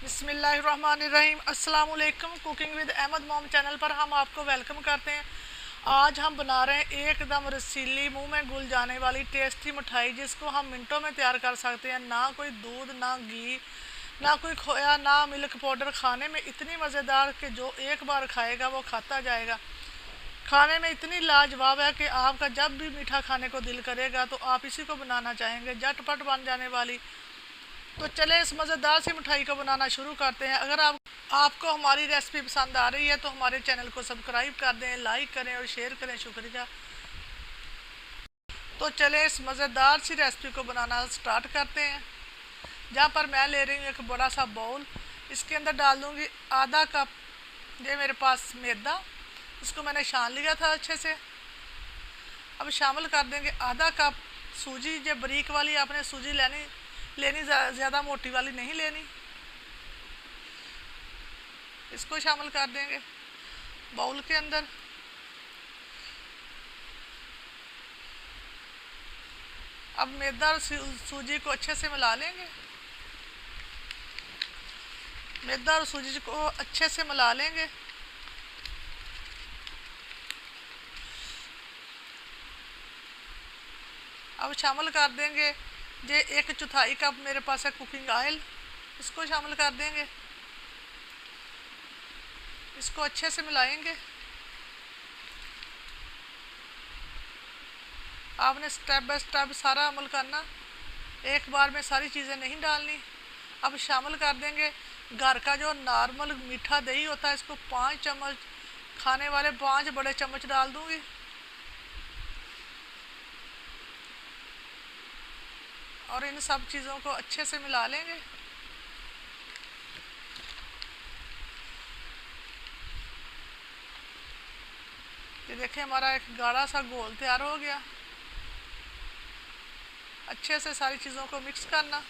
बिस्मिल्लाहिर्रहमानिर्रहीम। अस्सलाम वालेकुम। कुकिंग विद अहमद मोम चैनल पर हम आपको वेलकम करते हैं। आज हम बना रहे हैं एकदम रसीली, मुंह में घुल जाने वाली टेस्टी मिठाई, जिसको हम मिनटों में तैयार कर सकते हैं। ना कोई दूध, ना घी, ना कोई खोया, ना मिल्क पाउडर। खाने में इतनी मज़ेदार कि जो एक बार खाएगा वो खाता जाएगा। खाने में इतनी लाजवाब है कि आपका जब भी मीठा खाने को दिल करेगा तो आप इसी को बनाना चाहेंगे। झटपट बन जाने वाली। तो चले इस मज़ेदार सी मिठाई को बनाना शुरू करते हैं। अगर आपको हमारी रेसिपी पसंद आ रही है तो हमारे चैनल को सब्सक्राइब कर दें, लाइक करें और शेयर करें। शुक्रिया। तो चले इस मज़ेदार सी रेसिपी को बनाना स्टार्ट करते हैं। जहाँ पर मैं ले रही हूँ एक बड़ा सा बाउल। इसके अंदर डाल दूँगी आधा कप, ये मेरे पास मैदा, इसको मैंने छान लिया था अच्छे से। अब शामिल कर देंगे आधा कप सूजी। जो बारीक वाली आपने सूजी लेनी ज़्यादा मोटी वाली नहीं लेनी। इसको शामिल कर देंगे बाउल के अंदर। अब मैदा और सूजी को अच्छे से मिला लेंगे। मैदा और सूजी को अच्छे से मिला लेंगे। अब शामिल कर देंगे ये 1/4 कप मेरे पास है कुकिंग ऑयल, इसको शामिल कर देंगे। इसको अच्छे से मिलाएंगे। आपने स्टेप बाय स्टेप सारा अमल करना, एक बार में सारी चीज़ें नहीं डालनी। अब शामिल कर देंगे घर का जो नॉर्मल मीठा दही होता है, इसको 5 चम्मच, खाने वाले 5 बड़े चम्मच डाल दूंगी। और इन सब चीज़ों को अच्छे से मिला लेंगे। ये देखिए हमारा एक गाढ़ा सा घोल तैयार हो गया। अच्छे से सारी चीज़ों को मिक्स करना।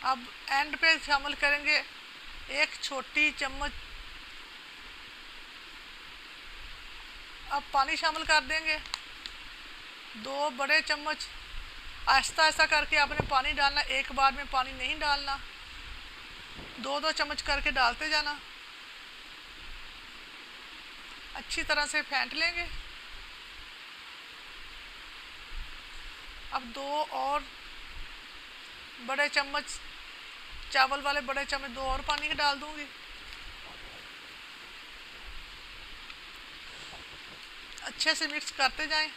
अब एंड पे शामिल करेंगे 1 छोटी चम्मच। अब पानी शामिल कर देंगे 2 बड़े चम्मच। आहिस्ता आहिस्ता करके आपने पानी डालना, एक बार में पानी नहीं डालना, 2-2 चम्मच करके डालते जाना। अच्छी तरह से फेंट लेंगे। अब 2 और बड़े चम्मच, चावल वाले बड़े चम्मच 2 और पानी के डाल दूंगी। अच्छे से मिक्स करते जाएं।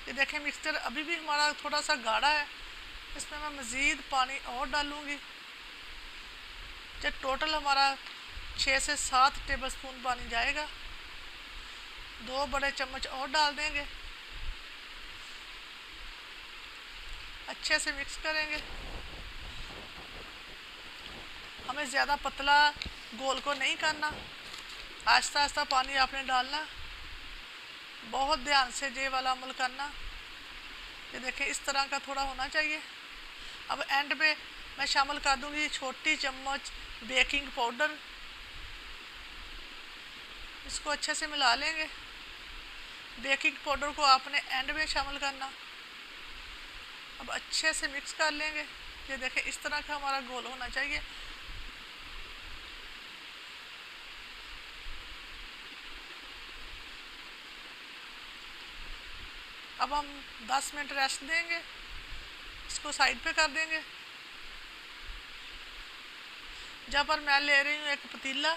ये देखें मिक्सचर अभी भी हमारा थोड़ा सा गाढ़ा है, इसमें मैं मज़ीद पानी और डालूंगी। जब टोटल हमारा 6 से 7 टेबलस्पून पानी जाएगा। 2 बड़े चम्मच और डाल देंगे। अच्छे से मिक्स करेंगे। हमें ज़्यादा पतला घोल को नहीं करना, आहिस्ता आहिस्ता पानी आपने डालना, बहुत ध्यान से ये वाला अमल करना। ये देखें इस तरह का थोड़ा होना चाहिए। अब एंड पे मैं शामिल कर दूंगी छोटी चम्मच बेकिंग पाउडर। इसको अच्छे से मिला लेंगे। बेकिंग पाउडर को आपने एंड में शामिल करना। अब अच्छे से मिक्स कर लेंगे। ये देखें इस तरह का हमारा घोल होना चाहिए। अब हम 10 मिनट रेस्ट देंगे। इसको साइड पे कर देंगे। जहाँ पर मैं ले रही हूँ एक पतीला।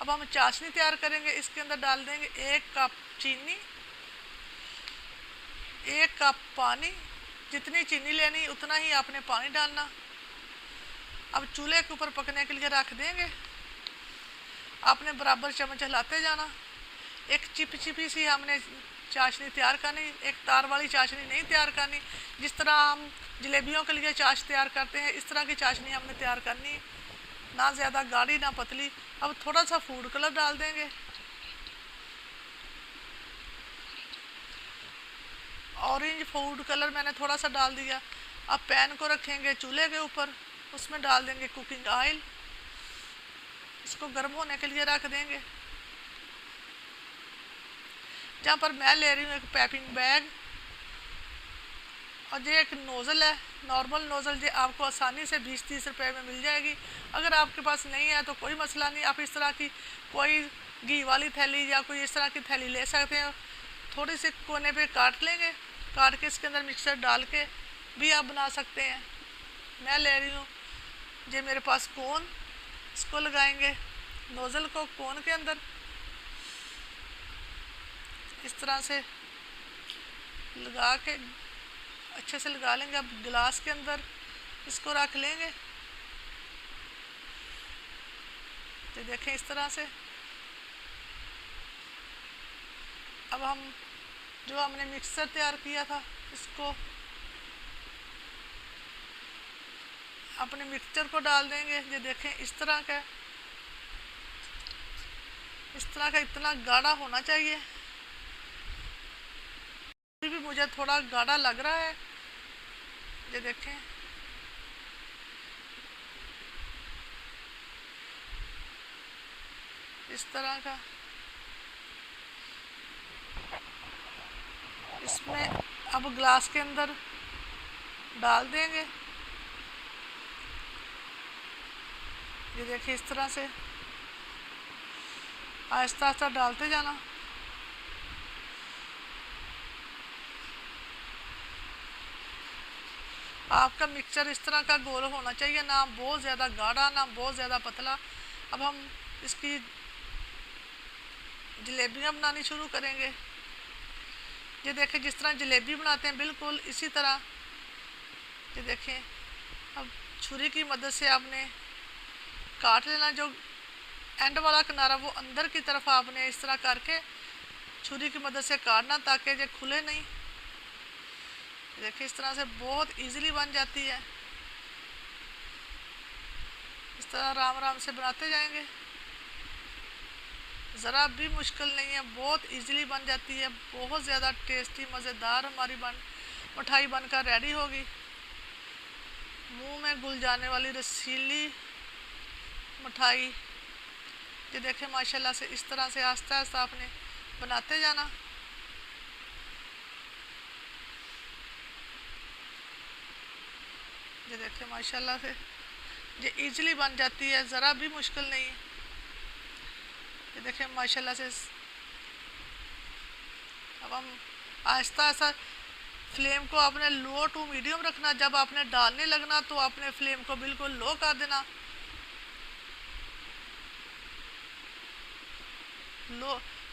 अब हम चाशनी तैयार करेंगे। इसके अंदर डाल देंगे 1 कप चीनी, 1 कप पानी। जितनी चीनी लेनी उतना ही आपने पानी डालना। अब चूल्हे के ऊपर पकने के लिए रख देंगे। आपने बराबर चम्मच हिलाते जाना। एक चिपचिपी सी हमने चाशनी तैयार करनी, एक तार वाली चाशनी नहीं तैयार करनी। जिस तरह हम जलेबियों के लिए चाश तैयार करते हैं, इस तरह की चाशनी हमने तैयार करनी, ना ज़्यादा गाढ़ी ना पतली। अब थोड़ा सा फूड कलर डाल देंगे। ऑरेंज फूड कलर मैंने थोड़ा सा डाल दिया। अब पैन को रखेंगे चूल्हे के ऊपर, उसमें डाल देंगे कुकिंग ऑयल। इसको गर्म होने के लिए रख देंगे। जहाँ पर मैं ले रही हूँ एक पैकिंग बैग, और ये एक नोज़ल है, नॉर्मल नोज़ल, जो आपको आसानी से 20-30 रुपए में मिल जाएगी। अगर आपके पास नहीं है तो कोई मसला नहीं, आप इस तरह की कोई घी वाली थैली या कोई इस तरह की थैली ले सकते हैं। थोड़ी सी कोने पे काट लेंगे, काट के इसके अंदर मिक्सर डाल के भी आप बना सकते हैं। मैं ले रही हूँ ये मेरे पास कोन, इसको लगाएंगे नोज़ल को कोन के अंदर, इस तरह से लगा के अच्छे से लगा लेंगे। अब गिलास के अंदर इसको रख लेंगे, तो देखें इस तरह से। अब हम जो हमने मिक्सर तैयार किया था इसको अपने मिक्सचर को डाल देंगे। ये देखें इस तरह का, इस तरह का इतना गाढ़ा होना चाहिए। अभी भी मुझे थोड़ा गाढ़ा लग रहा है, ये देखें। इस तरह का इसमें अब ग्लास के अंदर डाल देंगे। ये देखिए इस तरह से आहिस्ता आहिस्ता डालते जाना। आपका मिक्सचर इस तरह का गोल होना चाहिए, ना बहुत ज़्यादा गाढ़ा ना बहुत ज़्यादा पतला। अब हम इसकी जलेबियाँ बनानी शुरू करेंगे। ये देखें जिस तरह जलेबी बनाते हैं बिल्कुल इसी तरह। ये देखें अब छुरी की मदद से आपने काट लेना, जो एंड वाला किनारा वो अंदर की तरफ आपने इस तरह करके छुरी की मदद से काटना ताकि ये खुले नहीं। देखिए इस तरह से बहुत इजीली बन जाती है। इस तरह आराम आराम से बनाते जाएंगे, ज़रा भी मुश्किल नहीं है, बहुत इजीली बन जाती है। बहुत ज़्यादा टेस्टी मज़ेदार हमारी मिठाई बनकर रेडी होगी। मुंह में घुल जाने वाली रसीली मिठाई। ये देखें माशाल्लाह से इस तरह से आस्ता आस्ता आपने बनाते जाना। ये देखें माशाल्लाह से ये इजीली बन जाती है, ज़रा भी मुश्किल नहीं है। ये देखें माशाल्लाह से। अब हम आहिस्ता आहिस्ता फ्लेम को आपने लो टू मीडियम रखना। जब आपने डालने लगना तो आपने फ्लेम को बिल्कुल लो कर देना।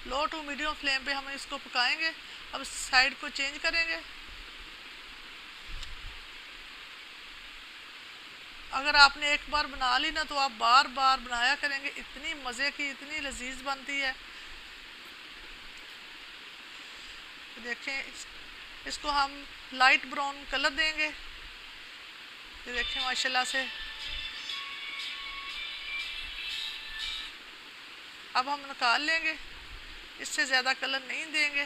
लो टू मीडियम फ्लेम पे हम इसको पकाएंगे। अब साइड को चेंज करेंगे। अगर आपने एक बार बना ली ना तो आप बार बार बनाया करेंगे, इतनी मज़े की इतनी लजीज बनती है। देखें इसको हम लाइट ब्राउन कलर देंगे। ये देखें माशाल्लाह से। अब हम निकाल लेंगे, इससे ज़्यादा कलर नहीं देंगे।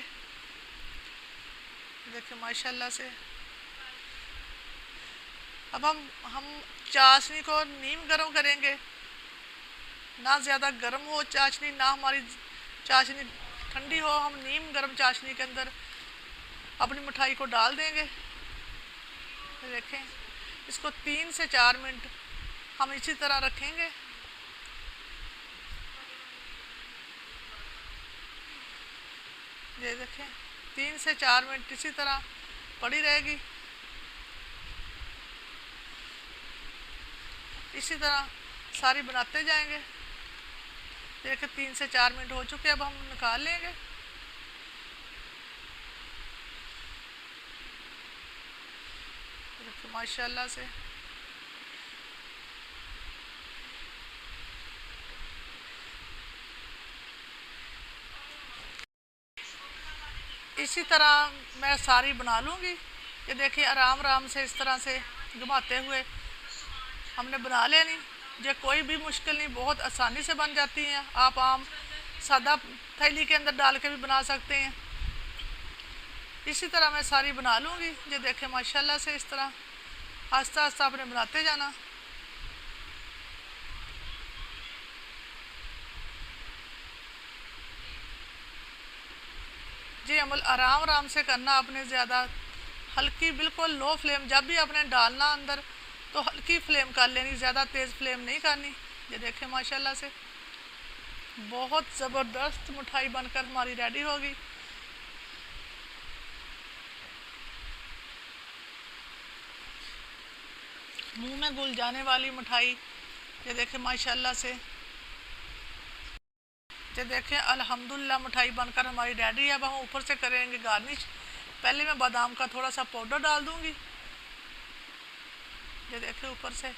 देखिए माशाल्लाह से। अब हम चाशनी को नीम गर्म करेंगे, ना ज़्यादा गर्म हो चाशनी ना हमारी चाशनी ठंडी हो। हम नीम गर्म चाशनी के अंदर अपनी मिठाई को डाल देंगे। देखें इसको 3 से 4 मिनट हम इसी तरह रखेंगे। ये देखें 3 से 4 मिनट इसी तरह पड़ी रहेगी। इसी तरह सारी बनाते जाएंगे। देखिए 3 से 4 मिनट हो चुके, अब हम निकाल लेंगे। देखिए माशाल्लाह से। इसी तरह मैं सारी बना लूँगी। ये देखिए आराम आराम से इस तरह से घुमाते हुए हमने बना लेनी। ये कोई भी मुश्किल नहीं, बहुत आसानी से बन जाती हैं। आप आम सादा थैली के अंदर डाल के भी बना सकते हैं। इसी तरह मैं सारी बना लूँगी। ये देखें माशाल्लाह से इस तरह आस्ता आस्ता आपने बनाते जाना। जी अमल आराम आराम से करना, आपने ज़्यादा हल्की बिल्कुल लो फ्लेम, जब भी आपने डालना अंदर तो हल्की फ्लेम कर लेनी, ज़्यादा तेज़ फ्लेम नहीं करनी। ये देखें माशाल्लाह से बहुत ज़बरदस्त मिठाई बनकर हमारी रेडी होगी। मुंह में घुल जाने वाली मिठाई। ये देखें माशाल्लाह से, ये देखें अल्हम्दुलिल्लाह मिठाई बनकर हमारी रेडी है। अब हम ऊपर से करेंगे गार्निश। पहले मैं बादाम का थोड़ा सा पाउडर डाल दूंगी। ये देखें ऊपर से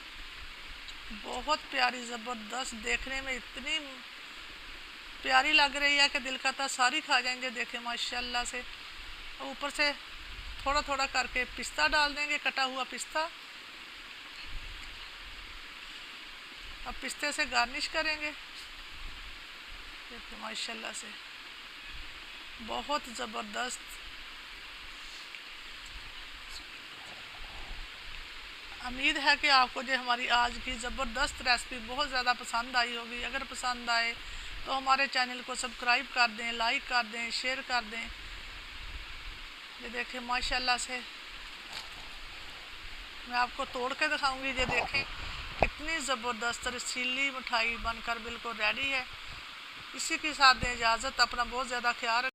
बहुत प्यारी ज़बरदस्त, देखने में इतनी प्यारी लग रही है कि दिल करता सारी खा जाएंगे। देखें माशाल्लाह से ऊपर से थोड़ा थोड़ा करके पिस्ता डाल देंगे, कटा हुआ पिस्ता। अब पिस्ते से गार्निश करेंगे। देखिए माशाल्लाह से बहुत ज़बरदस्त। उम्मीद है कि आपको जो हमारी आज की ज़बरदस्त रेसिपी बहुत ज़्यादा पसंद आई होगी। अगर पसंद आए तो हमारे चैनल को सब्सक्राइब कर दें, लाइक कर दें, शेयर कर दें। ये देखें माशाल्लाह से मैं आपको तोड़ के दिखाऊंगी। ये देखें कितनी ज़बरदस्त रसीली मिठाई बनकर बिल्कुल रेडी है। इसी के साथ दें इजाज़त। अपना बहुत ज़्यादा ख्याल